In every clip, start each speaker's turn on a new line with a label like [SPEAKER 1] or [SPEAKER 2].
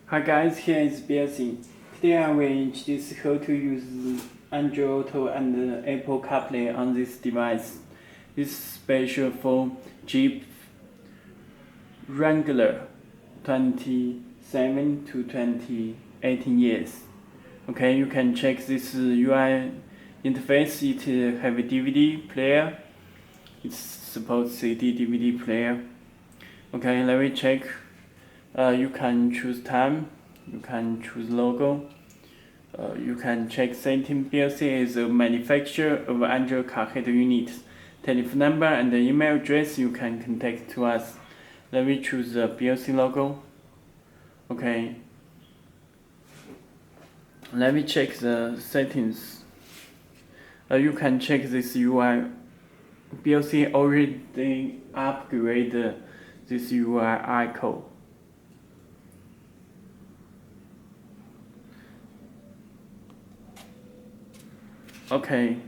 [SPEAKER 1] Hi guys, here is Belsee. Today I will introduce how to use Android Auto and Apple Carplay on this device. This is special for Jeep Wrangler 27 to 2018 years. Okay, you can check this UI interface. It have a DVD player. It supports CD DVD player. Okay, let me check. You can choose time, you can choose logo, you can check setting. Belsee is a manufacturer of Android car head units. Telephone number and the email address you can contact to us. Let me choose the Belsee logo. Okay. Let me check the settings. You can check this UI. Belsee already upgrade this UI icon. Okay,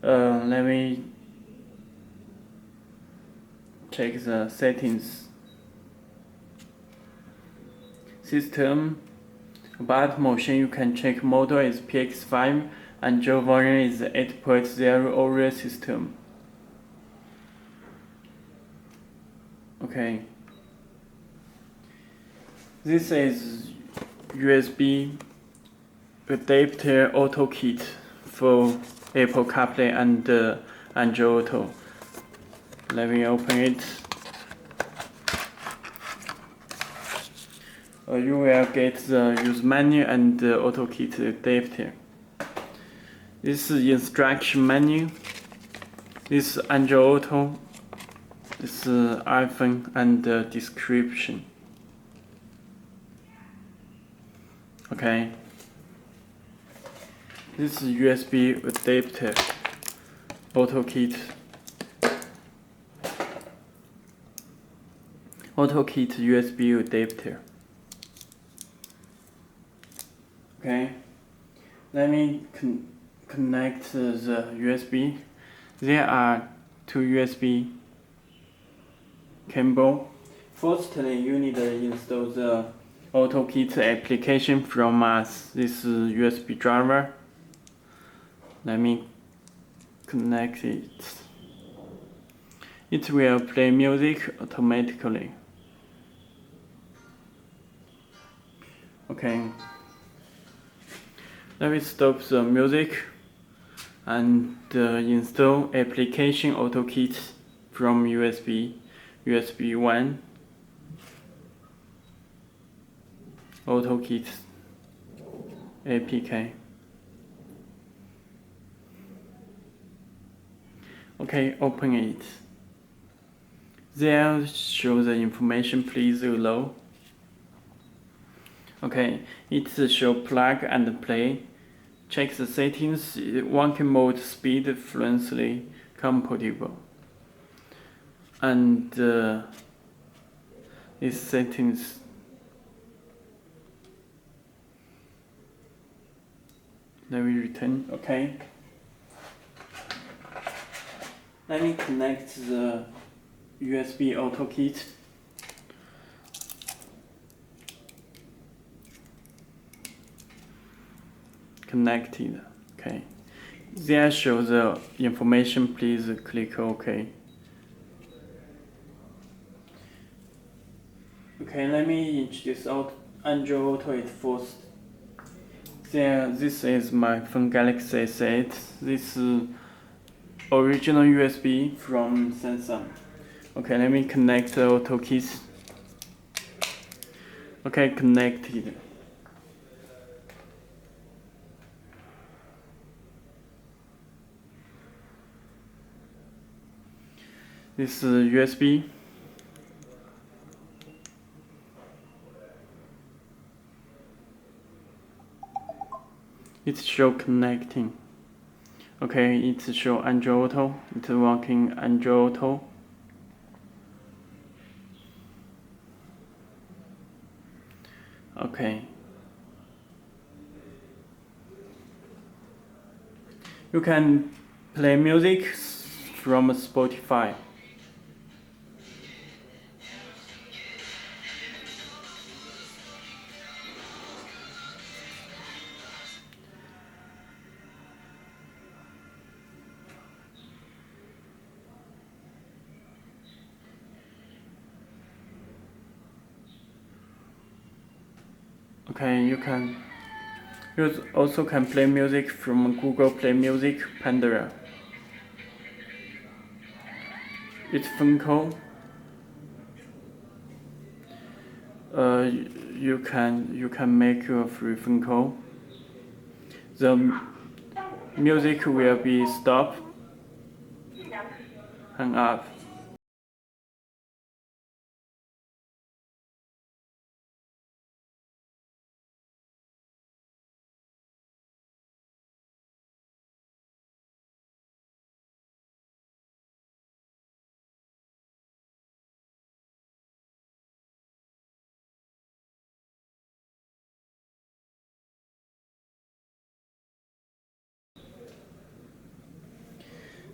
[SPEAKER 1] let me check the settings. System. About motion, you can check model is PX5 and Android version is 8.0 Oreo system. Okay. This is USB adapter auto kit for Apple Carplay and Android Auto. Let me open it. You will get the use manual and the auto kit adapter. This is instruction manual. This is Android Auto. This is iPhone and description. Okay. This is USB adapter auto kit. Auto kit USB adapter. Okay. Let me connect the USB. There are two USB cable. Firstly, you need to install the AutoKit application from us. This is USB driver. Let me connect it. It will play music automatically. Okay. Let me stop the music and install application AutoKit from USB 1. AutoKit APK. Okay, open it. There show the information, please allow. Okay, it show plug and play. Check the settings. Working mode speed fluently compatible. And these settings. Let me return. Okay. Let me connect the USB auto kit. Connected. Okay. There shows the information. Please click OK. Okay, let me introduce Android Auto it first. This is my phone Galaxy S8. This is original USB from Samsung. Okay, let me connect the auto keys. Okay, connected. This is USB. It show connecting. Okay, it show Android Auto. It's working Android Auto. Okay. You can play music from Spotify. Okay, you also can play music from Google Play Music Pandora. It's phone call. You can make a free phone call. The music will be stopped, hang up.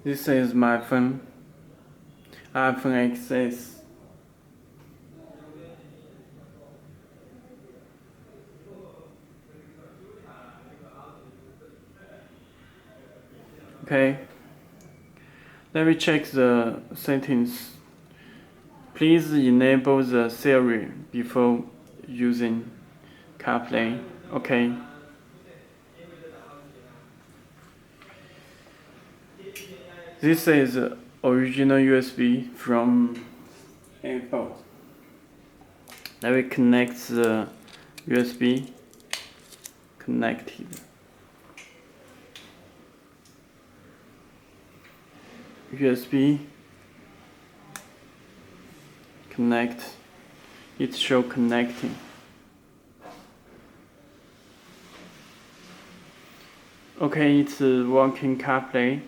[SPEAKER 1] This is my phone, iPhone XS. Okay, let me check the settings. Please enable the Siri before using Carplay. Okay. This is original USB from Apple. Let me connect the USB. Connected. USB. Connect. It show connecting. Okay, it's working CarPlay.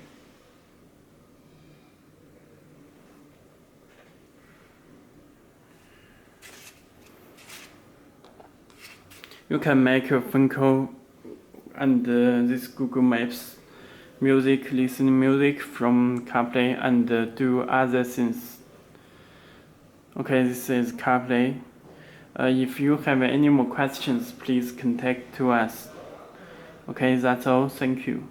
[SPEAKER 1] You can make a phone call and this Google Maps music, listen music from CarPlay and do other things. Okay, this is CarPlay. If you have any more questions, please contact to us. Okay, that's all. Thank you.